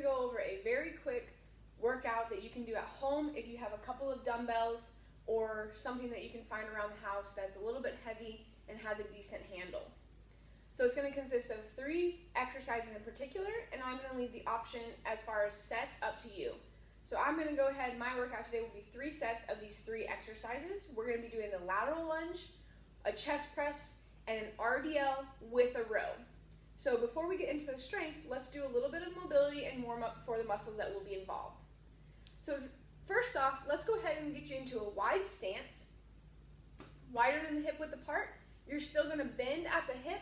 go over a very quick workout that you can do at home if you have a couple of dumbbells or something that you can find around the house that's a little bit heavy and has a decent handle. So it's going to consist of 3 exercises in particular, and I'm going to leave the option as far as sets up to you. So I'm going to go ahead, my workout today will be 3 sets of these 3 exercises. We're going to be doing the lateral lunge, a chest press, and an RDL with a row. So before we get into the strength, let's do a little bit of mobility and warm up for the muscles that will be involved. So first off, let's go ahead and get you into a wide stance, wider than the hip width apart. You're still going to bend at the hip,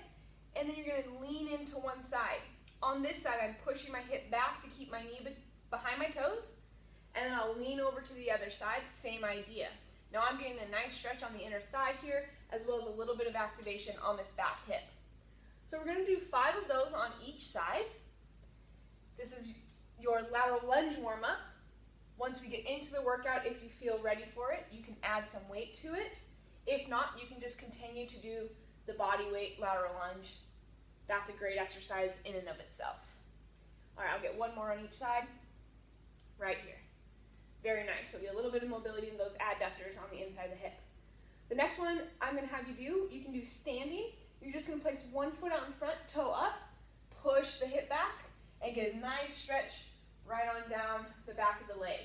and then you're going to lean into one side. On this side, I'm pushing my hip back to keep my knee behind my toes, and then I'll lean over to the other side, same idea. Now I'm getting a nice stretch on the inner thigh here, as well as a little bit of activation on this back hip. So we're going to do 5 of those on each side. This is your lateral lunge warm-up. Once we get into the workout, if you feel ready for it, you can add some weight to it. If not, you can just continue to do the body weight lateral lunge. That's a great exercise in and of itself. All right, I'll get one more on each side, right here. Very nice. So get a little bit of mobility in those adductors on the inside of the hip. The next one I'm going to have you do, you can do standing. You're just going to place one foot out in front, toe up, push the hip back, and get a nice stretch right on down the back of the leg.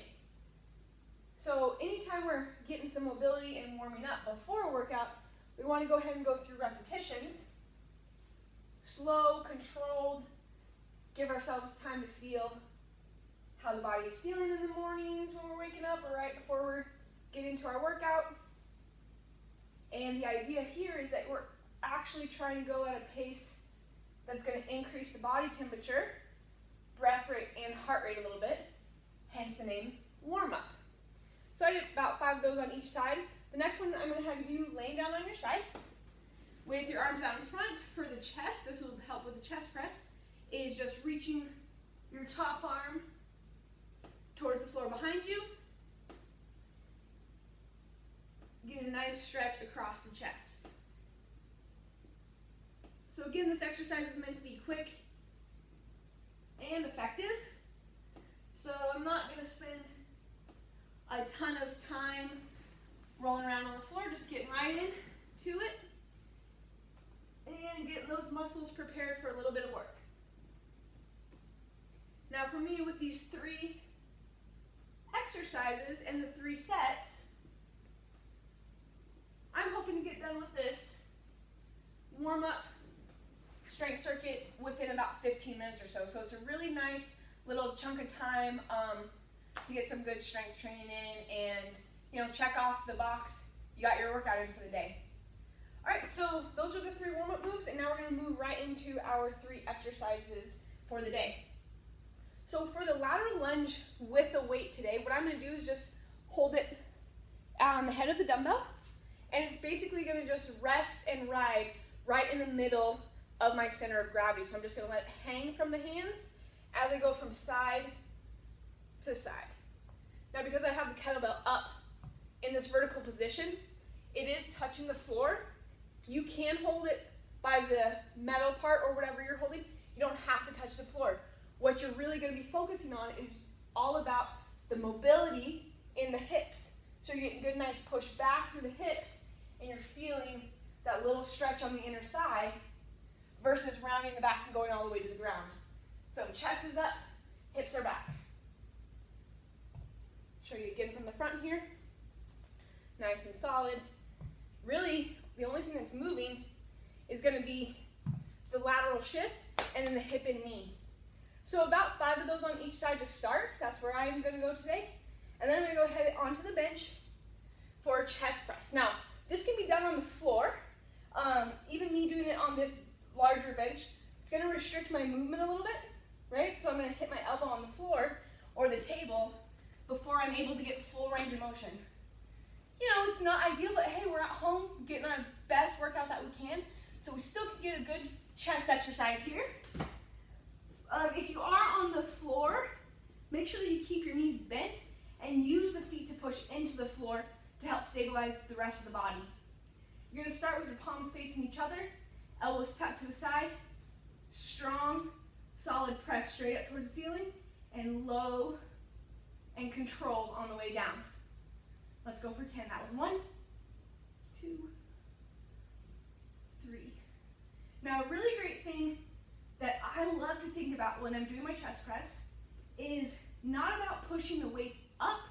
So anytime we're getting some mobility and warming up before a workout, we want to go ahead and go through repetitions. Slow, controlled, give ourselves time to feel how the body is feeling in the mornings when we're waking up or right before we're getting into our workout. And the idea here is that we're actually trying to go at a pace that's going to increase the body temperature, breath rate, and heart rate a little bit, hence the name warm-up. So I did about 5 of those on each side. The next one I'm going to have you do laying down on your side with your arms out in front. For the chest, this will help with the chest press, is just reaching your top arm towards the floor behind you. Get a nice stretch across the chest. So again, this exercise is meant to be quick and effective. So I'm not going to spend a ton of time rolling around on the floor, just getting right into it and getting those muscles prepared for a little bit of work. Now for me, with these 3 exercises and the 3 sets, I'm hoping to get done with this warm-up strength circuit within about 15 minutes or so. So it's a really nice little chunk of time to get some good strength training in and check off the box. You got your workout in for the day. All right, so those are the 3 warm-up moves, and now we're going to move right into our 3 exercises for the day. So for the lateral lunge with the weight today, what I'm going to do is just hold it on the head of the dumbbell, and it's basically going to just rest and ride right in the middle of my center of gravity. So I'm just going to let it hang from the hands as I go from side to side. Now because I have the kettlebell up in this vertical position, it is touching the floor. You can hold it by the metal part or whatever you're holding. You don't have to touch the floor. What you're really going to be focusing on is all about the mobility in the hips. So you're getting good, nice push back through the hips, and you're feeling that little stretch on the inner thigh versus rounding the back and going all the way to the ground. So chest is up, hips are back. Show you again from the front here. Nice and solid. Really, the only thing that's moving is going to be the lateral shift and then the hip and knee. So about 5 of those on each side to start. That's where I'm going to go today. And then I'm going to go ahead onto the bench for a chest press. Now, this can be done on the floor. Even me doing it on this larger bench, it's going to restrict my movement a little bit, right? So I'm going to hit my elbow on the floor or the table before I'm able to get full range of motion. It's not ideal, but hey, we're at home getting our best workout that we can, so we still can get a good chest exercise here. If you are on the floor, make sure that you keep your knees bent and use the feet to push into the floor to help stabilize the rest of the body. You're going to start with your palms facing each other, elbows tucked to the side, strong, solid press straight up towards the ceiling, and low and controlled on the way down. Let's go for 10. That was 1, 2, 3. Now, a really great thing that I love to think about when I'm doing my chest press is not about pushing the weights up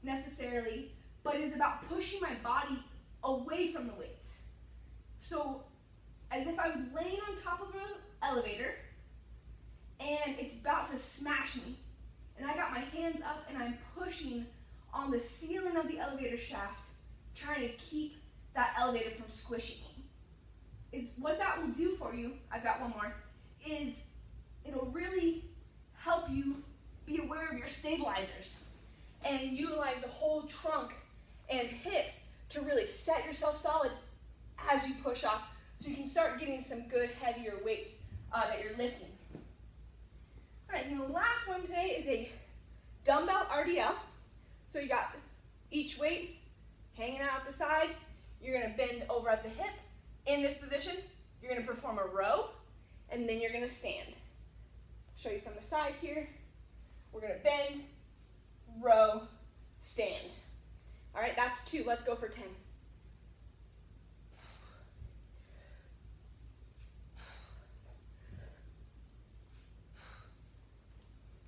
necessarily, but is about pushing my body away from the weights. So, as if I was laying on top of an elevator and it's about to smash me, and I got my hands up and I'm pushing on the ceiling of the elevator shaft, trying to keep that elevator from squishing me. Is what that will do for you, I've got one more, is it'll really help you be aware of your stabilizers and utilize the whole trunk and hips to really set yourself solid as you push off, so you can start getting some good heavier weights that you're lifting. All right, and the last one today is a dumbbell RDL. So you got each weight hanging out at the side. You're gonna bend over at the hip. In this position, you're gonna perform a row, and then you're gonna stand. Show you from the side here. We're gonna bend, row, stand. All right, that's 2. Let's go for 10.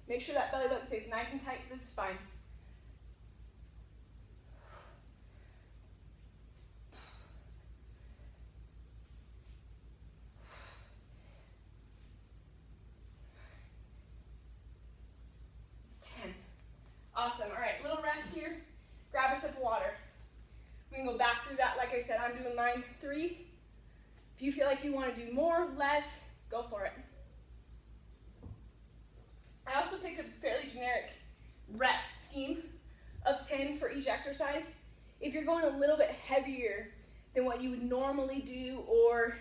Make sure that belly button stays nice and tight to the spine. Awesome. All right, little rest here. Grab a sip of water. We can go back through that. Like I said, I'm doing mine 3. If you feel like you want to do more, less, go for it. I also picked a fairly generic rep scheme of 10 for each exercise. If you're going a little bit heavier than what you would normally do, or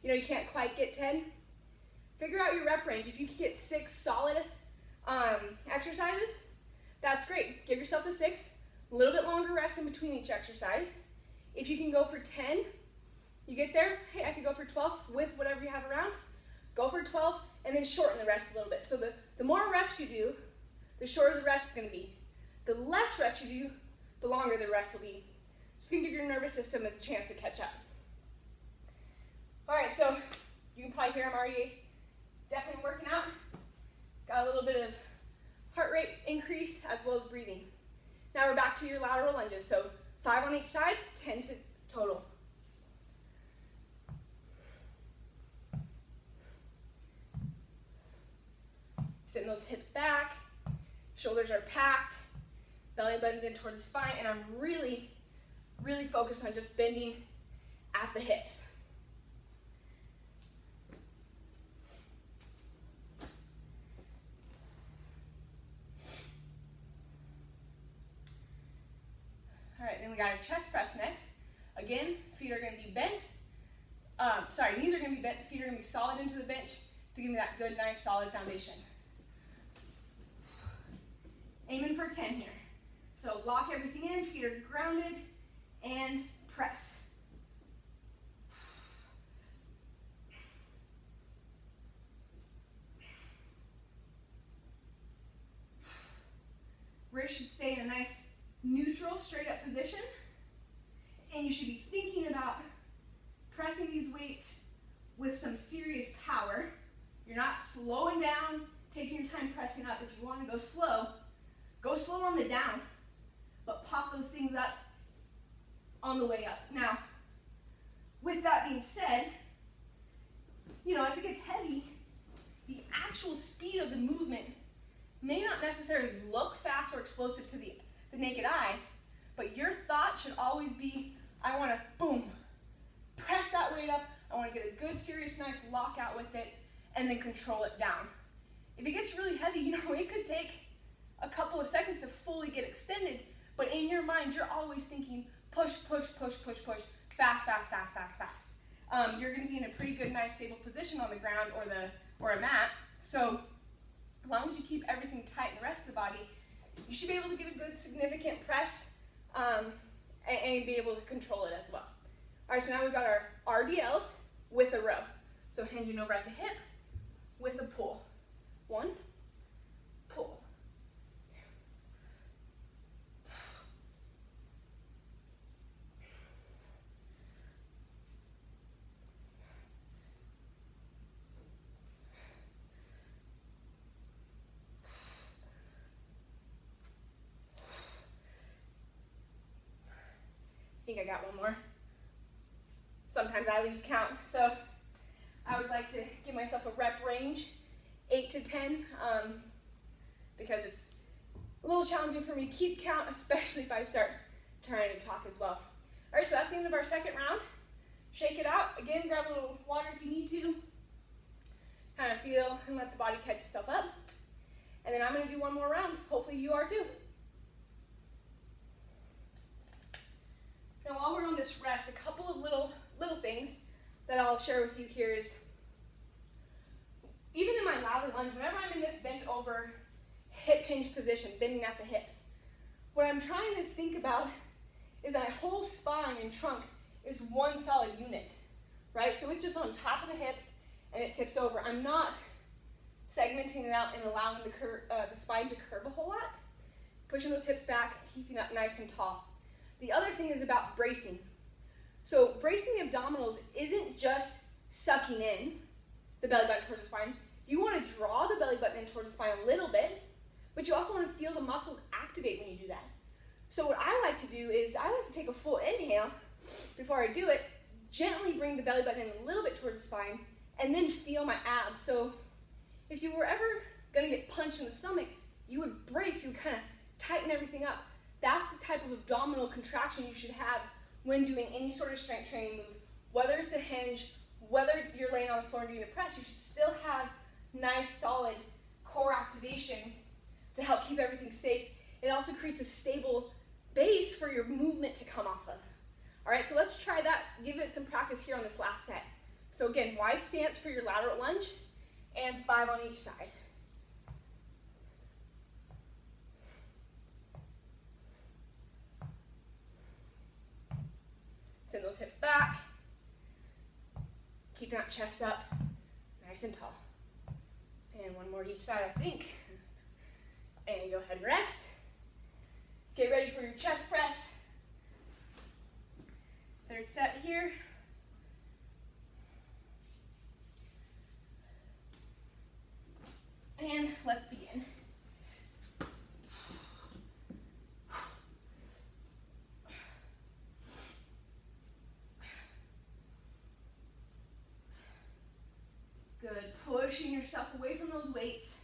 you can't quite get 10, figure out your rep range. If you can get 6 solid exercises, that's great. Give yourself the 6, a little bit longer rest in between each exercise. If you can go for 10, you get there, hey, I could go for 12 with whatever you have around. Go for 12 and then shorten the rest a little bit. So the more reps you do, the shorter the rest is going to be. The less reps you do, the longer the rest will be. Just going to give your nervous system a chance to catch up. All right, so you can probably hear I'm already definitely working out. Got a little bit of heart rate increase as well as breathing. Now we're back to your lateral lunges. So 5 on each side, 10 total. Sitting those hips back, shoulders are packed, belly buttons in towards the spine, and I'm really, really focused on just bending at the hips. All right, then we got our chest press next. Again, feet are going to be bent. Knees are going to be bent, feet are going to be solid into the bench to give me that good, nice, solid foundation. Aiming for 10 here. So lock everything in, feet are grounded, and press. Wrist should stay in a nice neutral, straight up position. And you should be thinking about pressing these weights with some serious power. You're not slowing down, taking your time pressing up. If you want to go slow on the down, but pop those things up on the way up. Now, with that being said, as it gets heavy, the actual speed of the movement may not necessarily look fast or explosive to the naked eye, but your thought should always be, I want to, boom, press that weight up. I want to get a good, serious, nice lockout with it, and then control it down. If it gets really heavy, it could take a couple of seconds to fully get extended, but in your mind, you're always thinking, push, push, push, push, push, fast, fast, fast, fast, fast. You're going to be in a pretty good, nice, stable position on the ground or a mat. So as long as you keep everything tight in the rest of the body, you should be able to get a good, significant press and be able to control it as well. All right, so now we've got our RDLs with a row. So hinging over at the hip with a pull. 1, pull. think I got one more. Sometimes I lose count, so I always like to give myself a rep range, 8 to 10, because it's a little challenging for me to keep count, especially if I start trying to talk as well. All right, so that's the end of our second round. Shake it out. Again, grab a little water if you need to. Kind of feel and let the body catch itself up. And then I'm going to do one more round. Hopefully you are too. Now while we're on this rest, a couple of little things that I'll share with you here is, even in my lather lunge, whenever I'm in this bent over hip hinge position, bending at the hips, what I'm trying to think about is that my whole spine and trunk is one solid unit, right? So it's just on top of the hips and it tips over. I'm not segmenting it out and allowing the spine to curve a whole lot. Pushing those hips back, keeping up nice and tall. The other thing is about bracing. So bracing the abdominals isn't just sucking in the belly button towards the spine. You want to draw the belly button in towards the spine a little bit, but you also want to feel the muscles activate when you do that. So what I like to do is I like to take a full inhale before I do it, gently bring the belly button in a little bit towards the spine, and then feel my abs. So if you were ever going to get punched in the stomach, you would brace, you would kind of tighten everything up. That's the type of abdominal contraction you should have when doing any sort of strength training move. Whether it's a hinge, whether you're laying on the floor and doing a press, you should still have nice, solid core activation to help keep everything safe. It also creates a stable base for your movement to come off of. All right, so let's try that. Give it some practice here on this last set. So again, wide stance for your lateral lunge, and 5 on each side. Send those hips back. Keep that chest up, nice and tall. And one more each side, I think. And go ahead and rest. Get ready for your chest press. Third set here. And let's begin. Good. Pushing yourself away from those weights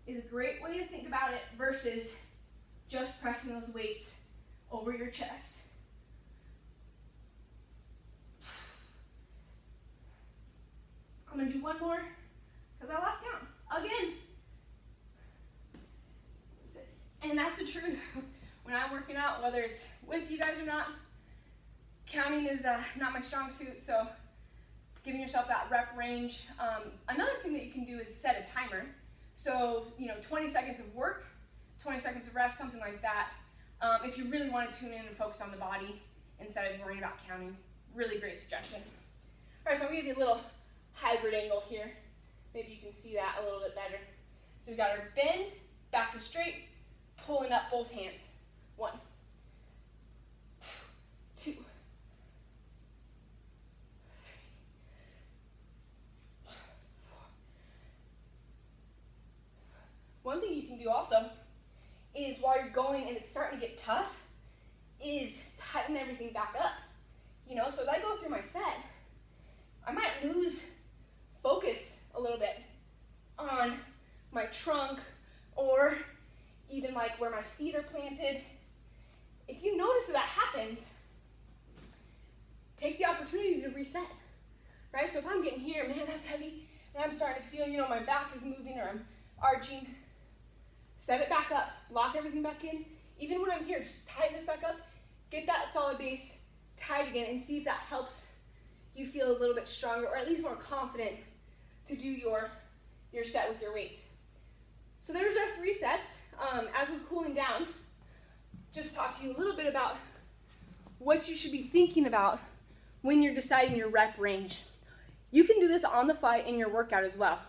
is a great way to think about it versus just pressing those weights over your chest. I'm going to do one more because I lost count again. And that's the truth. When I'm working out, whether it's with you guys or not, counting is not my strong suit, so giving yourself that rep range. Another thing that you can do is set a timer. So, 20 seconds of work, 20 seconds of rest, something like that. If you really want to tune in and focus on the body instead of worrying about counting. Really great suggestion. All right, so I'm going to give you a little hybrid angle here. Maybe you can see that a little bit better. So we've got our bend, back is straight, pulling up both hands. 1, 2, 3. One thing you can do also is while you're going and it's starting to get tough is tighten everything back up. So as I go through my set, I might lose focus a little bit on my trunk or even like where my feet are planted. If you notice that happens, take the opportunity to reset, right? So if I'm getting here, man, that's heavy, and I'm starting to feel, my back is moving or I'm arching, set it back up, lock everything back in. Even when I'm here, just tighten this back up, get that solid base tight again, and see if that helps you feel a little bit stronger or at least more confident to do your set with your weights. So there's our 3 sets. As we're cooling down, just talk to you a little bit about what you should be thinking about when you're deciding your rep range. You can do this on the fly in your workout as well.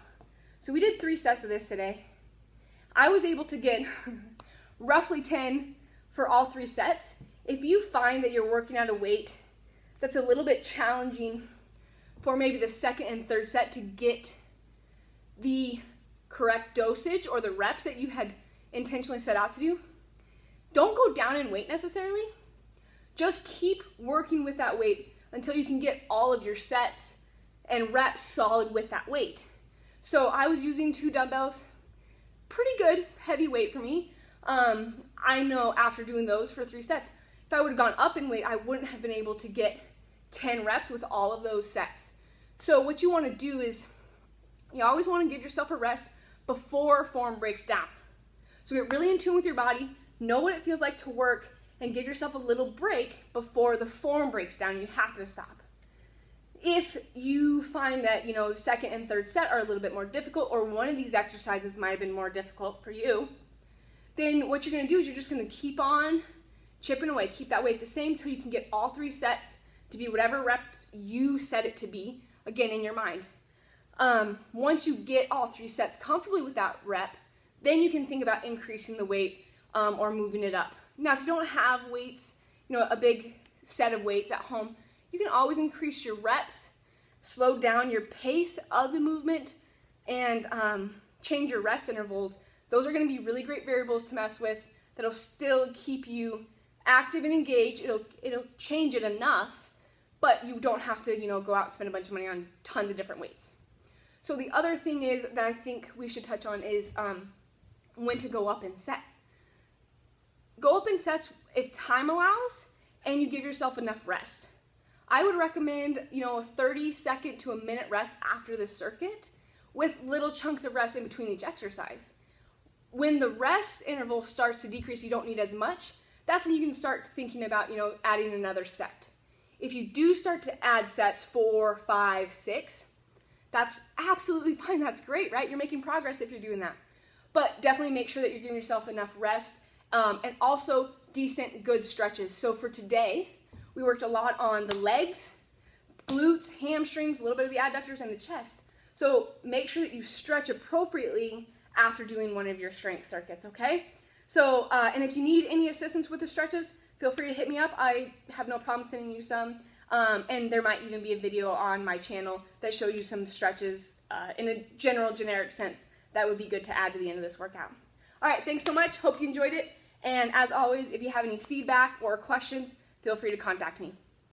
So we did 3 sets of this today. I was able to get roughly 10 for all 3 sets. If you find that you're working at a weight that's a little bit challenging for maybe the second and third set to get the correct dosage or the reps that you had intentionally set out to do, don't go down in weight necessarily. Just keep working with that weight until you can get all of your sets and reps solid with that weight. So I was using 2 dumbbells, pretty good heavy weight for me. I know after doing those for 3 sets, if I would have gone up in weight, I wouldn't have been able to get 10 reps with all of those sets. So what you want to do is you always want to give yourself a rest before form breaks down. So get really in tune with your body, know what it feels like to work, and give yourself a little break before the form breaks down. You have to stop. If you find that, the second and third set are a little bit more difficult, or one of these exercises might have been more difficult for you, then what you're going to do is you're just going to keep on chipping away. Keep that weight the same until you can get all 3 sets to be whatever rep you set it to be, again, in your mind. Once you get all 3 sets comfortably with that rep, then you can think about increasing the weight or moving it up. Now, if you don't have weights, a big set of weights at home, you can always increase your reps, slow down your pace of the movement, and change your rest intervals. Those are going to be really great variables to mess with that'll still keep you active and engaged. It'll change it enough, but you don't have to, go out and spend a bunch of money on tons of different weights. So the other thing is that I think we should touch on is when to go up in sets. Go up in sets if time allows and you give yourself enough rest. I would recommend, a 30-second to a minute rest after the circuit with little chunks of rest in between each exercise. When the rest interval starts to decrease, you don't need as much, that's when you can start thinking about, adding another set. If you do start to add sets 4, 5, 6, that's absolutely fine. That's great, right? You're making progress if you're doing that. But definitely make sure that you're giving yourself enough rest and also decent, good stretches. So for today, we worked a lot on the legs, glutes, hamstrings, a little bit of the adductors, and the chest. So make sure that you stretch appropriately after doing one of your strength circuits, okay? So, and if you need any assistance with the stretches, feel free to hit me up. I have no problem sending you some. And there might even be a video on my channel that shows you some stretches in a generic sense that would be good to add to the end of this workout. All right, thanks so much. Hope you enjoyed it. And as always, if you have any feedback or questions, feel free to contact me.